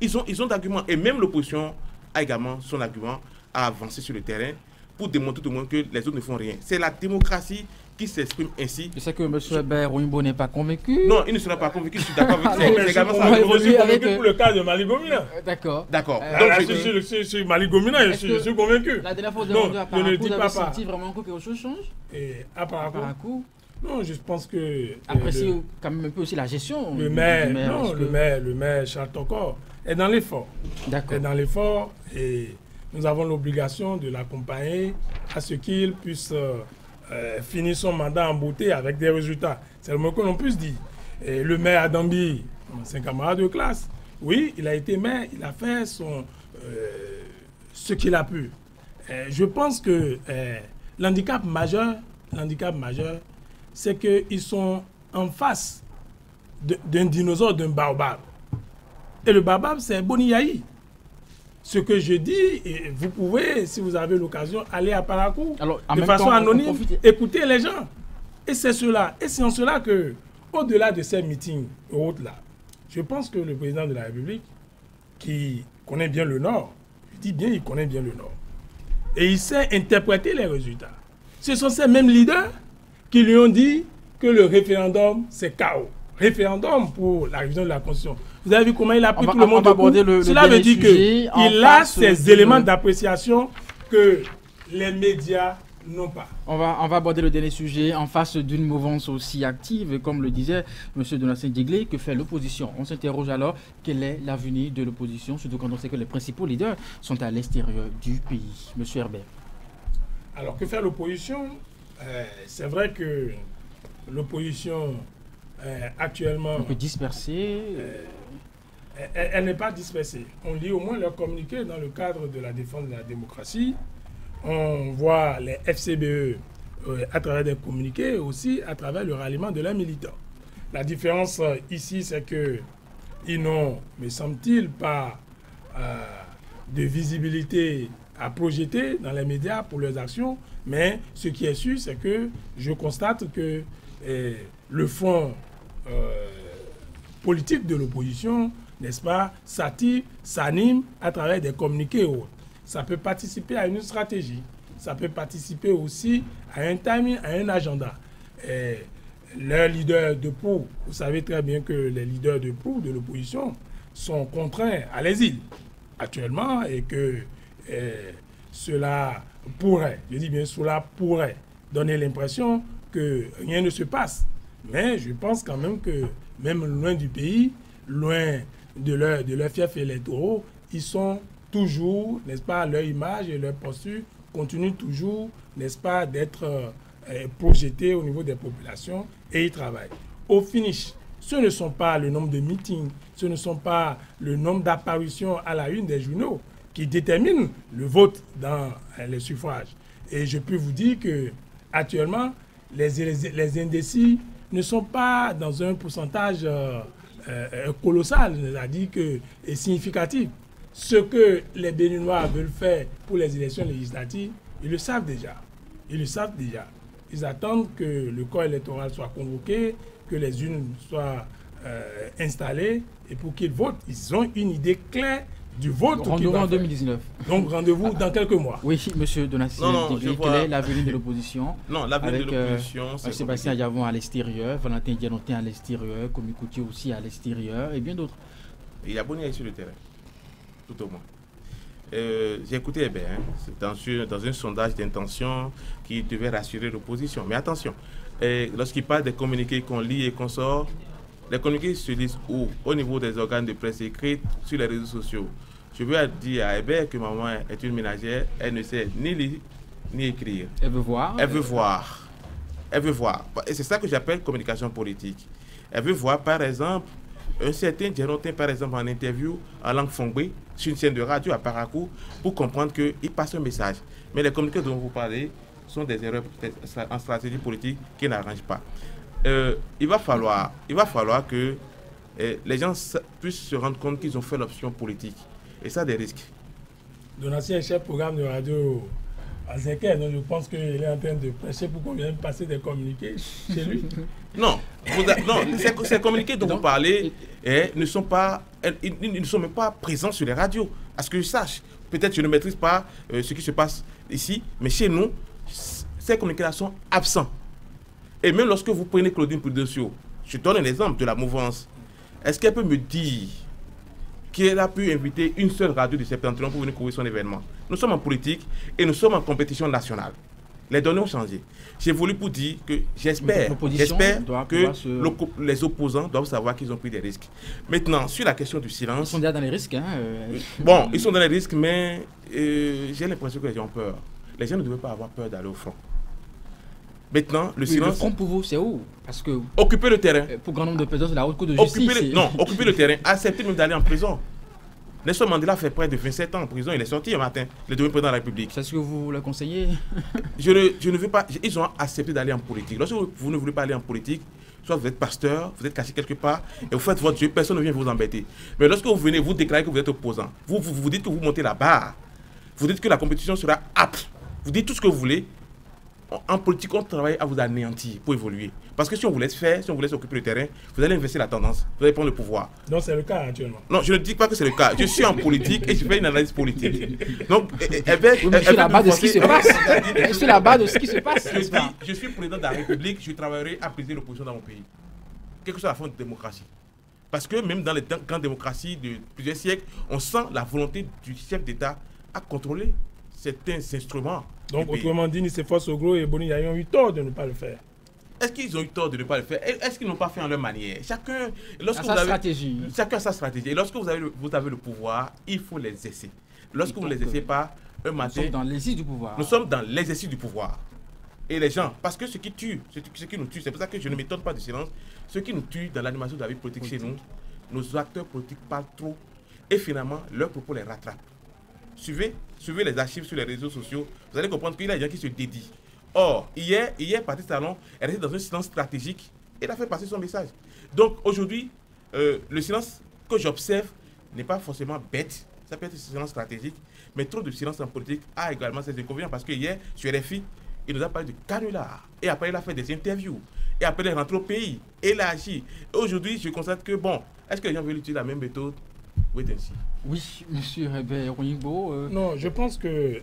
Ils ont d'arguments. Et même l'opposition a également son argument à avancer sur le terrain pour démontrer tout le monde que les autres ne font rien. C'est la démocratie qui s'exprime ainsi. Je sais que M. Hébert Ouimbo n'est pas convaincu. Non, il ne sera pas convaincu, je suis d'accord avec ça. C'est également ça. Je suis convaincu pour le cas de Malick Gomina. D'accord. D'accord. Donc, sur Malick Gomina, je suis convaincu. La dernière fois, vous avez à Parakou, vous avez senti vraiment que quelque chose change? Et à Parakou? Non, je pense que... Appréciez quand même un peu aussi la gestion. Le maire Charles Tokor est dans l'effort. D'accord. Est dans l'effort et nous avons l'obligation de l'accompagner à ce qu'il puisse finir son mandat en beauté avec des résultats. C'est le mot que l'on puisse dire. Et le maire Adambi, c'est un camarade de classe. Oui, il a été maire, il a fait ce qu'il a pu. Je pense que l'handicap majeur, c'est qu'ils sont en face d'un dinosaure, d'un baobab. Et le baobab, c'est Boniaï. Ce que je dis, et vous pouvez, si vous avez l'occasion, aller à Parakou de façon anonyme, écouter les gens. Et c'est cela. Et c'est en cela que, au-delà de ces meetings là, je pense que le président de la République, qui connaît bien le Nord, je dis bien, il connaît bien le Nord, et il sait interpréter les résultats. Ce sont ces mêmes leaders qui lui ont dit que le référendum, c'est chaos. Référendum pour la révision de la Constitution. Vous avez vu comment il a pris tout le monde au coup. Cela veut dire qu'il a ces éléments d'appréciation que les médias n'ont pas. On va aborder le dernier sujet en face d'une mouvance aussi active, comme le disait M. Donatien Digley, que fait l'opposition. On s'interroge alors, quel est l'avenir de l'opposition, surtout quand on sait que les principaux leaders sont à l'extérieur du pays. M. Herbert. Alors, que fait l'opposition? C'est vrai que l'opposition actuellement... Un peu dispersée. Elle n'est pas dispersée. On lit au moins leur communiqué dans le cadre de la défense de la démocratie. On voit les FCBE à travers des communiqués, aussi à travers le ralliement de leurs militants. La différence ici, c'est qu'ils n'ont, me semble-t-il, pas de visibilité à projeter dans les médias pour leurs actions, mais ce qui est sûr, c'est que je constate que le front politique de l'opposition, n'est-ce pas, s'attire, s'anime à travers des communiqués et autres. Ça peut participer à une stratégie, ça peut participer aussi à un timing, à un agenda. Leurs leaders de proue, vous savez très bien que les leaders de proue de l'opposition sont contraints à l'exil actuellement et que cela pourrait, je dis bien cela pourrait donner l'impression que rien ne se passe. Mais je pense quand même que même loin du pays, loin de leur fief électoraux, ils sont toujours, n'est-ce pas, leur image et leur posture continuent toujours, n'est-ce pas, d'être projetés au niveau des populations et ils travaillent. Au finish, ce ne sont pas le nombre de meetings, ce ne sont pas le nombre d'apparitions à la une des journaux qui déterminent le vote dans les suffrages. Et je peux vous dire que actuellement, les indécis ne sont pas dans un pourcentage colossal, c'est-à-dire que est significatif. Ce que les Béninois veulent faire pour les élections législatives, ils le savent déjà. Ils le savent déjà. Ils attendent que le corps électoral soit convoqué, que les urnes soient installées et pour qu'ils votent. Ils ont une idée claire du vote. Rendez-vous en 2019. Donc rendez-vous dans quelques mois. Oui, M. Donatien, quel est l'avenir de l'opposition? Non, l'avenir de l'opposition, c'est Sébastien Yavon à l'extérieur, Valentin Dianotin à l'extérieur, Komi Koutié aussi à l'extérieur et bien d'autres. Il y a Bonnier sur le terrain, tout au moins. J'ai écouté bien, c'est dans un sondage d'intention qui devait rassurer l'opposition. Mais attention, lorsqu'il parle des communiqués qu'on lit et qu'on sort, les communiqués se lisent où? Au niveau des organes de presse écrite, sur les réseaux sociaux. Je veux dire à Hébert que maman est une ménagère, elle ne sait ni lire ni écrire. Elle veut voir. Elle veut voir. Elle veut voir. Et c'est ça que j'appelle communication politique. Elle veut voir, par exemple, un certain Dianotin, par exemple, en interview en langue fongbe, sur une chaîne de radio à Parakou, pour comprendre qu'il passe un message. Mais les communiqués dont vous parlez sont des erreurs en stratégie politique qui n'arrangent pas. Il va falloir que les gens puissent se rendre compte qu'ils ont fait l'option politique. Et ça a des risques. Donatien est chef programme de radio à Zéker, donc je pense qu'il est en train de prêcher pour qu'on vienne passer des communiqués chez lui. Non, ces communiqués dont vous parlez ils ne sont même pas présents sur les radios. À ce que je sache, peut-être je ne maîtrise pas ce qui se passe ici, mais chez nous, ces communiqués-là sont absents. Et même lorsque vous prenez Claudine Prudencio, je donne un exemple de la mouvance. Est-ce qu'elle peut me dire qu'elle a pu inviter une seule radio du Septentrion pour venir couvrir son événement? Nous sommes en politique et nous sommes en compétition nationale. Les données ont changé. J'ai voulu pour dire que j'espère que les opposants doivent savoir qu'ils ont pris des risques. Maintenant, sur la question du silence... Ils sont déjà dans les risques. Bon, ils sont dans les risques, mais j'ai l'impression que les gens ont peur. Les gens ne devaient pas avoir peur d'aller au front. Maintenant, le silence... Le front pour vous, c'est où? Parce que... Occuper le terrain. Pour grand nombre de personnes, c'est la haute cour de justice. Occuper le terrain. Accepter même d'aller en prison. Nelson Mandela fait près de 27 ans en prison. Il est sorti un matin. Il est devenu président de la République. C'est ce que vous le conseillez? Je ne veux pas... Ils ont accepté d'aller en politique. Lorsque vous ne voulez pas aller en politique, soit vous êtes pasteur, vous êtes caché quelque part, et vous faites votre jeu, personne ne vient vous embêter. Mais lorsque vous venez, vous déclarez que vous êtes opposant. Vous dites que vous montez la barre. Vous dites que la compétition sera âpre. Vous dites tout ce que vous voulez. En politique, on travaille à vous anéantir pour évoluer. Parce que si on vous laisse faire, si on vous laisse occuper le terrain, vous allez inverser la tendance, vous allez prendre le pouvoir. Non, c'est le cas actuellement. Non, je ne dis pas que c'est le cas. Je suis en politique et je fais une analyse politique. Donc, je suis là-bas de ce qui se passe. Je suis là-bas de ce qui se passe. Je suis président de la République, je travaillerai à briser l'opposition dans mon pays. Quelle que soit la forme de démocratie. Parce que même dans les grandes démocraties de plusieurs siècles, on sent la volonté du chef d'État à contrôler certains instruments. Donc, autrement dit, Nicéphore Soglo et Boni Yayon ont eu tort de ne pas le faire. Est-ce qu'ils ont eu tort de ne pas le faire? Est-ce qu'ils n'ont pas fait en leur manière? Chacun a sa stratégie. Chacun a sa stratégie. Et lorsque vous avez le pouvoir, il faut l'exercer. Lorsque vous ne l'exercez pas, un matin... Nous sommes dans l'exercice du pouvoir. Nous sommes dans l'exercice du pouvoir. Et les gens, parce que ce qui tue, ce qui nous tue, c'est pour ça que je ne m'étonne pas du silence, ce qui nous tue dans l'animation de la vie politique chez nous, nos acteurs politiques parlent trop et finalement, leurs propos les rattrapent. Suivez les archives sur les réseaux sociaux, vous allez comprendre qu'il y a des gens qui se dédient. Or, hier Patrice Talon est resté dans un silence stratégique et il a fait passer son message. Donc aujourd'hui, le silence que j'observe n'est pas forcément bête, ça peut être silence stratégique, mais trop de silence en politique a également ses inconvénients parce que hier, sur RFI, il nous a parlé de canular, et après il a fait des interviews, et après il est rentré au pays, et il a agi. Et aujourd'hui, je constate que, bon, est-ce que les gens veulent utiliser la même méthode? Oui, ainsi. Oui, monsieur Herbert Ouingbo. Non, je pense que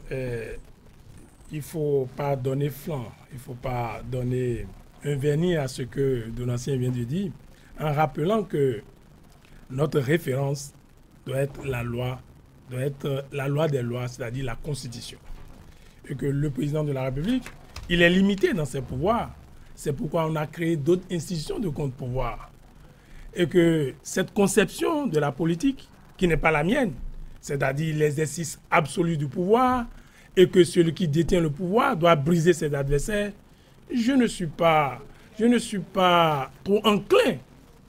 il ne faut pas donner flanc, il ne faut pas donner un vernis à ce que Donatien vient de dire, en rappelant que notre référence doit être la loi des lois, c'est-à-dire la Constitution. Et que le président de la République, il est limité dans ses pouvoirs. C'est pourquoi on a créé d'autres institutions de contre-pouvoir. Et que cette conception de la politique, qui n'est pas la mienne, c'est-à-dire l'exercice absolu du pouvoir, et que celui qui détient le pouvoir doit briser ses adversaires, je ne suis pas trop enclin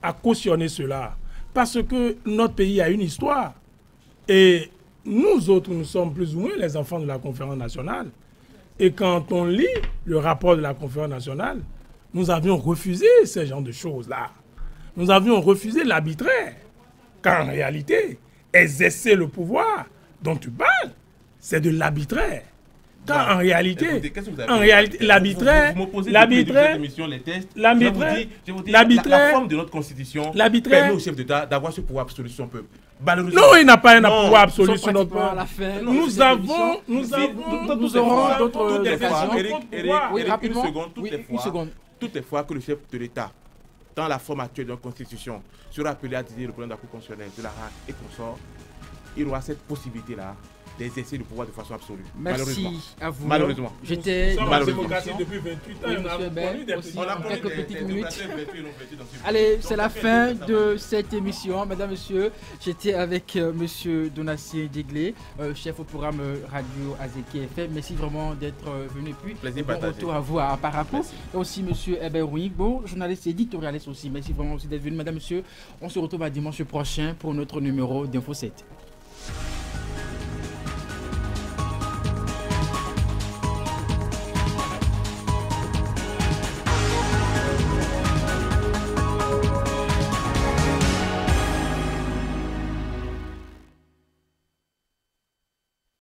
à cautionner cela. Parce que notre pays a une histoire. Et nous autres, nous sommes plus ou moins les enfants de la conférence nationale. Et quand on lit le rapport de la conférence nationale, nous avions refusé ce genre de choses-là. Nous avions refusé l'arbitraire. Car en réalité, exercer le pouvoir dont tu parles, c'est de l'arbitraire. Car en réalité, l'arbitraire, la forme de notre constitution permet au chef d'État d'avoir ce pouvoir absolu sur son peuple. Non, il n'a pas un pouvoir absolu sur notre peuple. Nous aurons d'autres questions. Eric, une seconde. Toutes les fois que le chef de l'État, dans la forme actuelle de notre constitution, sera appelé à dire le président de la Cour constitutionnelle, de la RAC et consorts, il aura cette possibilité-là d'exercer le pouvoir de façon absolue. Merci à vous. Malheureusement. J'étais dans la démocratie depuis 28 ans. Oui, monsieur Hébert, aussi en quelques petites minutes. Allez, Allez, c'est la fin de cette émission. Mesdames, Messieurs, j'étais avec monsieur Donatien Deglé, chef au programme Radio Azeki FM. Merci vraiment d'être venu. Puis, bon retour à vous à Parapo. Et aussi monsieur Herbert Ouingbo, journaliste éditorialiste aussi. Merci vraiment aussi d'être venu. Mesdames, Messieurs, on se retrouve à dimanche prochain pour notre numéro d'Info 7.